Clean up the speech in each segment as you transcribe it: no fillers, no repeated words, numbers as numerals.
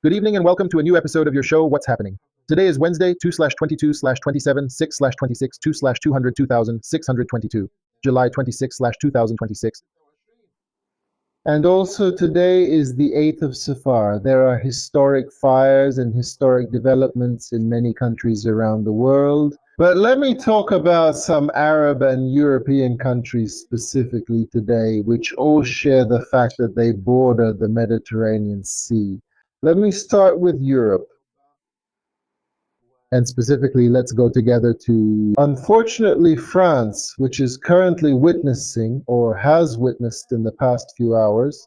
Good evening and welcome to a new episode of your show, What's Happening. Today is Wednesday, 2/22/27, 6/26, 2/200, 2622, July 26/2026. And also today is the 8th of Safar. There are historic fires and historic developments in many countries around the world. But let me talk about some Arab and European countries specifically today, which all share the fact that they border the Mediterranean Sea. Let me start with Europe. And specifically, let's go together to, unfortunately, France, which is currently witnessing, or has witnessed in the past few hours,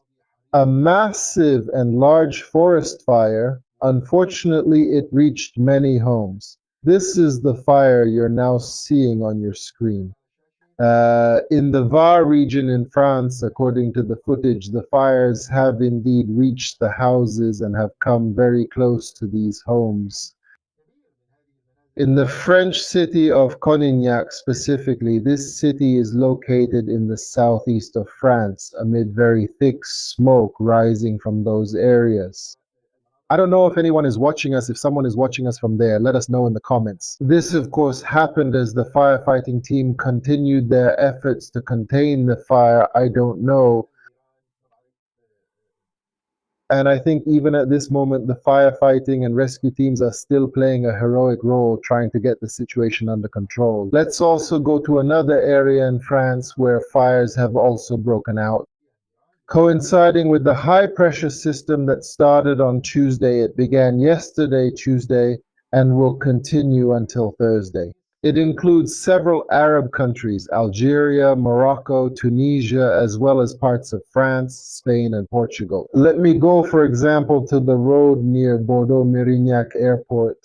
a massive and large forest fire. Unfortunately, it reached many homes. This is the fire you're now seeing on your screen. In the Var region in France, according to the footage, the fires have indeed reached the houses and have come very close to these homes. In the French city of Conignac specifically, this city is located in the southeast of France amid very thick smoke rising from those areas. I don't know if anyone is watching us. If someone is watching us from there, let us know in the comments. This, of course, happened as the firefighting team continued their efforts to contain the fire. I don't know. And I think even at this moment, the firefighting and rescue teams are still playing a heroic role trying to get the situation under control. Let's also go to another area in France where fires have also broken out. Coinciding with the high pressure system that started on Tuesday, it began yesterday, Tuesday, and will continue until Thursday. It includes several Arab countries, Algeria, Morocco, Tunisia, as well as parts of France, Spain, and Portugal. Let me go, for example, to the road near Bordeaux-Mérignac Airport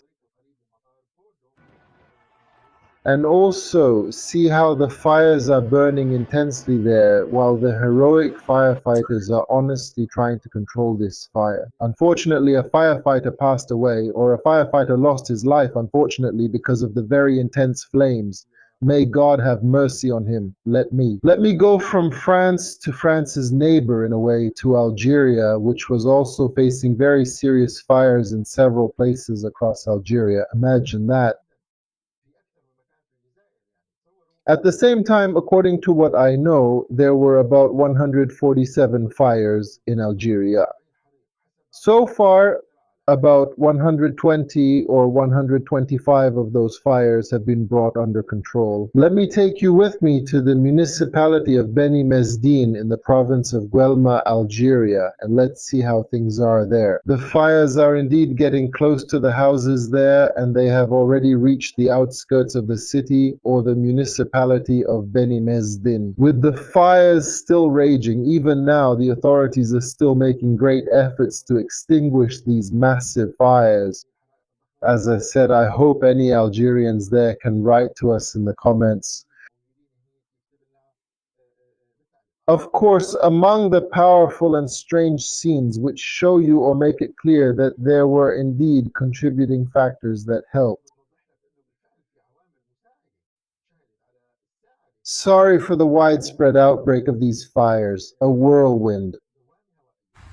and also see how the fires are burning intensely there while the heroic firefighters are honestly trying to control this fire. Unfortunately, a firefighter passed away, or a firefighter lost his life, unfortunately, because of the very intense flames. May God have mercy on him. Let me go from France to France's neighbor, in a way, to Algeria, which was also facing very serious fires in several places across Algeria. Imagine that. At the same time, according to what I know, there were about 147 fires in Algeria. So far, about 120 or 125 of those fires have been brought under control. Let me take you with me to the municipality of Beni Mesdine in the province of Guelma, Algeria, and let's see how things are there. The fires are indeed getting close to the houses there, and they have already reached the outskirts of the city or the municipality of Beni Mesdine. With the fires still raging, even now the authorities are still making great efforts to extinguish these massive fires. As I said, I hope any Algerians there can write to us in the comments. Of course, among the powerful and strange scenes which show you or make it clear that there were indeed contributing factors that helped. Sorry for the widespread outbreak of these fires, a whirlwind.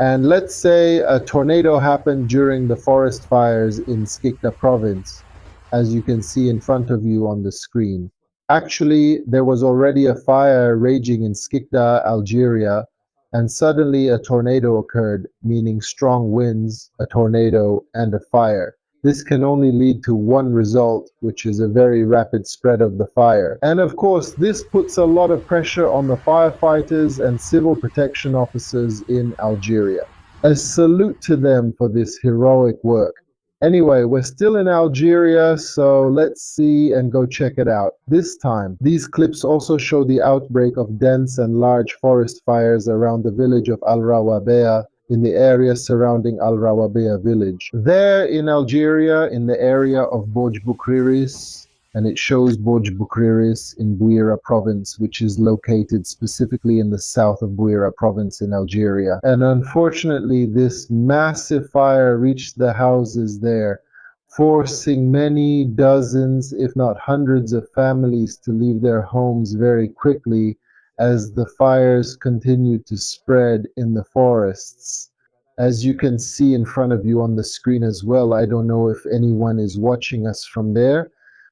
And let's say a tornado happened during the forest fires in Skikda province, as you can see in front of you on the screen. Actually, there was already a fire raging in Skikda, Algeria, and suddenly a tornado occurred, meaning strong winds, a tornado, and a fire. This can only lead to one result, which is a very rapid spread of the fire. And of course, this puts a lot of pressure on the firefighters and civil protection officers in Algeria. A salute to them for this heroic work. Anyway, we're still in Algeria, so let's see and go check it out. This time, these clips also show the outbreak of dense and large forest fires around the village of Al-Rawabea, in the area surrounding Al-Rawabea village. There in Algeria, in the area of Bouj Boukriris, and it shows Bouj Boukriris in Bouira province, which is located specifically in the south of Bouira province in Algeria. And unfortunately, this massive fire reached the houses there, forcing many dozens, if not hundreds of families to leave their homes very quickly as the fires continued to spread in the forests. As you can see in front of you on the screen as well, I don't know if anyone is watching us from there.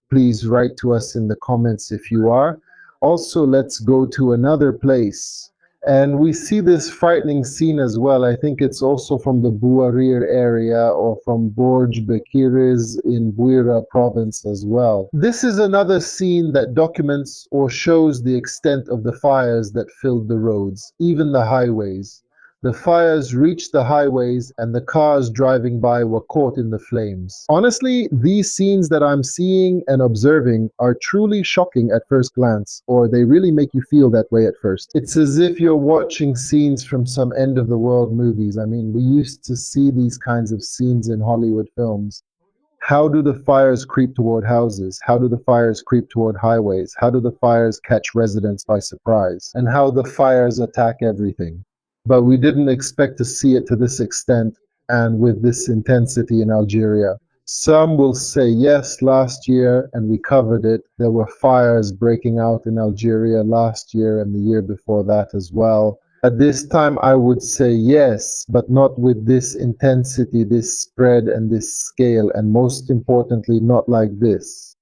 Please write to us in the comments if you are. Also, let's go to another place. And we see this frightening scene as well. I think it's also from the Bouarir area or from Borj Bekiris in Buira province as well. This is another scene that documents or shows the extent of the fires that filled the roads, even the highways. The fires reached the highways and the cars driving by were caught in the flames. Honestly, these scenes that I'm seeing and observing are truly shocking at first glance, or they really make you feel that way at first. It's as if you're watching scenes from some end of the world movies. I mean, we used to see these kinds of scenes in Hollywood films. How do the fires creep toward houses? How do the fires creep toward highways? How do the fires catch residents by surprise? And how the fires attack everything. But we didn't expect to see it to this extent and with this intensity in Algeria. Some will say, yes, last year, and we covered it, there were fires breaking out in Algeria last year and the year before that as well. At this time, I would say yes, but not with this intensity, this spread, and this scale, and most importantly, not like this.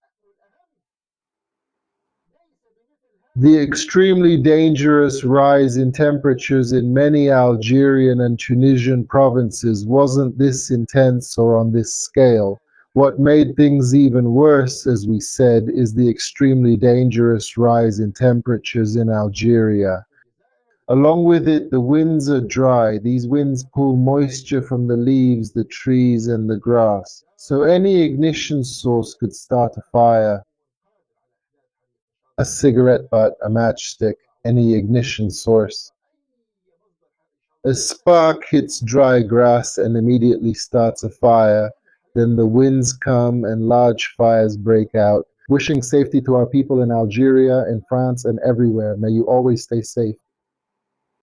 The extremely dangerous rise in temperatures in many Algerian and Tunisian provinces wasn't this intense or on this scale. What made things even worse, as we said, is the extremely dangerous rise in temperatures in Algeria. Along with it, the winds are dry. These winds pull moisture from the leaves, the trees, and the grass. So any ignition source could start a fire. A cigarette butt, a matchstick, any ignition source. A spark hits dry grass and immediately starts a fire. Then the winds come and large fires break out. Wishing safety to our people in Algeria, in France, and everywhere. May you always stay safe.